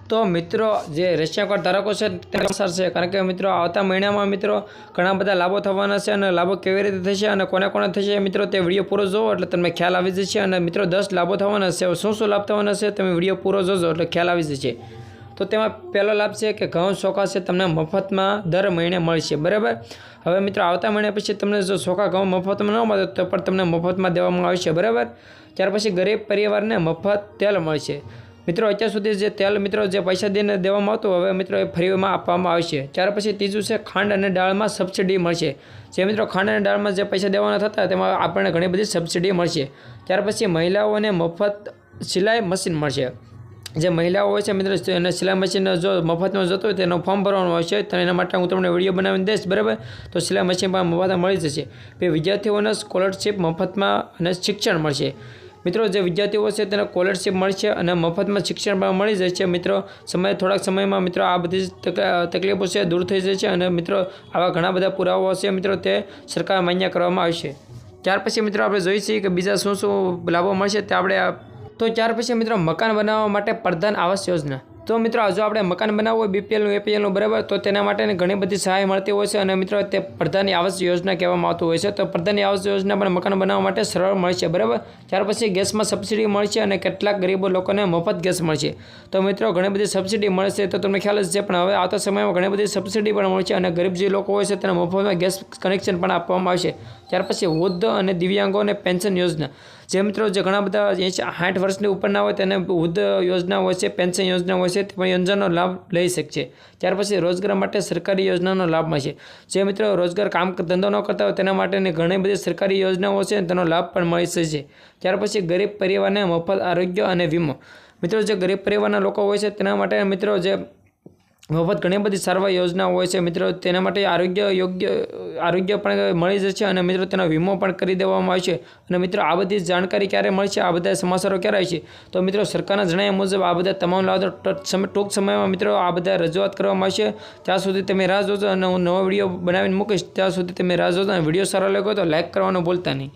तो मित्रों जे ration card धारको छे ते अवसर छे कारण के मित्रों आवता महीनामां मित्रों घणा बधा लाभो थवाना छे अने लाभो केवी रीते थशे अने कोने कोने थशे मित्रों ते विडियो पूरो जोवो एटले तमने ख्याल आवी जशे अने मित्रों 10 लाभो थवाना छे शुं लाभ थवाना छे तमे विडियो पूरो जोजो एटले ख्याल आवी जशे। तो तेमां पहेलो लाभ छे कि घऊं चोखा छे तमने मफतमां दर महीने मळशे बराबर। हवे मित्रों आवता महीना पछी तमने जो चोखा घऊं मफतमां न मळे तो पण तमने मफतमां देवामां आवशे बराबर। त्यार पछी गरीब परिवारने मफत तेल मळशे मित्रों। अत्यार सुधी जे तेल मित्रों जे पैसा दीने देवामां आवतुं हवे मित्रों फ्रीमां आपवामां आवशे। त्यार पछी तीजुं छे खांड अने दाळमां सब्सिडी मळशे जे मित्रों खांड अने दाळमां जे पैसा देवाना थता तेमां आपणे घणी बधी सब्सिडी मळशे। त्यार पछी महिलाओने मफत सिलाई मशीन मळशे जे महिलाओं होय छे मित्रों एने सिलाई मशीन जो मफतमां जतो होय तेनो फॉर्म भरवानुं आवशे तो एना माटे हूँ तमने विडियो बनावीने दईश बराबर। तो सिलाई मशीन पण मफत मळी जशे। पे विद्यार्थीओने स्कॉलरशीप मफतमां अने शिक्षण मळशे मित्रों। जे विद्यार्थीओ छे तेने स्कॉलरशीप मळशे अने मफतमां शिक्षण पण मळी जशे मित्रों। थोड़ाक समयमां मित्रों आ बधी तकलीफो छे दूर थई जशे अने मित्रों आवा घणा बधा पुरावाओ छे मित्रों ते सरकार मान्य करवामां आवशे। त्यार पछी मित्रों आपणे जोईए छीए कि बीजा शुं शुं लाभो मळशे ते आपणे तो त्यार पछी मित्रों मकान बनाववा माटे प्रधान आवास योजना। तो मित्रों जो आपणे मकान बनाववुं होय बीपीएल एपीएल बराबर तो तेना माटे घणी बधी सहाय मळती होय छे अने मित्रों ते प्रधान आवास योजना कहेवामां आवतुं होय छे। तो प्रधान आवास योजना पण मकान बनाववा माटे सरळ मळशे बराबर। त्यार पछी गैसमां सब्सिडी मळशे अने કેટલાક गरीब लोकोने मफत गैस मळशे। तो मित्रों घणी बधी सब्सिडी मळशे तो तमने ख्याल ज छे पण हवे आवता समयमां घणी बधी सब्सिडी पण मळशे अने गरीब जे लोको होय छे तेने मफतमां गैस कनेक्शन पण आपवामां आवशे। त्यार पछी वृद्ध अने दिव्यांगोने पेन्शन योजना जे मित्रों जे घणा बधा 60 वर्षनी उपरना होय तेने वृद्ध योजना होय छे पेन्शन योजना होय छे ते योजनानो लाभ लई शकशे। त्यार पछी रोजगार माटे सरकारी योजनानो लाभ मळशे जे मित्रों रोजगार काम धंधो न करता होय तेना माटेनी घणी बधी सरकारी योजनाओ छे तेनो लाभ पण मळी शकशे। त्यार पछी गरीब परिवारने मफत आरोग्य अने वीमो मित्रों जे गरीब परिवाરના लोको होय छे तेना माटे मित्रों जे मफत घणी बधी सारવાર योजना होय छे मित्रों तेना माटे आरोग्य पण मळी जशे अने मित्रों तेनो वीमो पण करी देवामां आवशे। अने मित्रों आ बधी जानकारी क्यारे मळशे आ बधा समाचारो क्यारे आवशे तो मित्रों सरकारना जणाव्या मुजब आ बधा तमाम लाभ टूंक समयमां मित्रों आ बधा रजूआत करवामां आवशे। त्यां सुधी तमे राह जोजो अने हुं नवो विडियो बनावीने मूकीश त्यां सुधी तमे राह जोजो। विडियो सारो लाग्यो तो लाइक करवानुं भूलता नहीं।